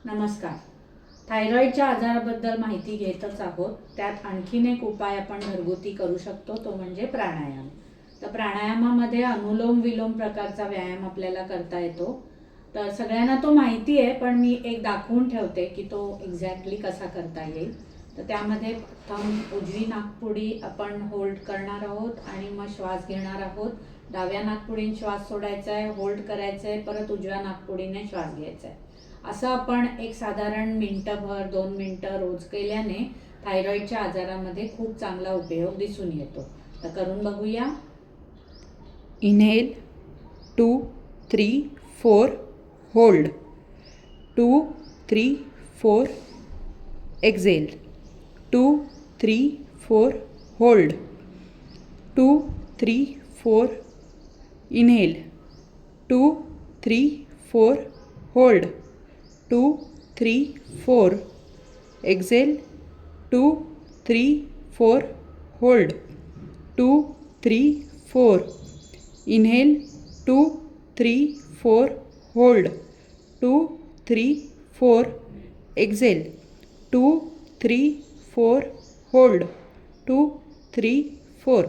नमस्कार. थायरॉईडच्या आजाराबद्दल माहिती घेतच आहोत. त्यात आणखीन एक उपाय आपण घरगुती करू शकतो, तो म्हणजे प्राणायाम. तर प्राणायामामध्ये अनुलोम विलोम प्रकारचा व्यायाम आपल्याला करता येतो. तर सगळ्यांना तो माहिती आहे, पण मी एक दाखवून ठेवते की तो एक्झॅक्टली कसा करता येईल. तर त्यामध्ये प्रथम उजवी नाकपुडी आपण होल्ड करणार आहोत आणि मग श्वास घेणार आहोत. डाव्या नाकपुडीने श्वास सोडायचा आहे, होल्ड करायचं आहे, परत उजव्या नाकपुडीने श्वास घ्यायचा आहे. असं आपण एक साधारण मिनटंभर 2 मिनटं रोज केल्याने थायरॉईडच्या आजारामध्ये खूप चांगला उपयोग दिसून येतो. तर करून बघूया. Inhale 2, 3, 4, hold 2, 3, 4, exhale 2, 3, 4, hold 2, 3, 4, inhale 2, 3, 4, hold 2, 3, 4, exhale 2, 3, 4, hold 2, 3, 4, inhale 2, 3, 4, hold 2, 3, 4, exhale 2, 3, 4, hold 2, 3, 4.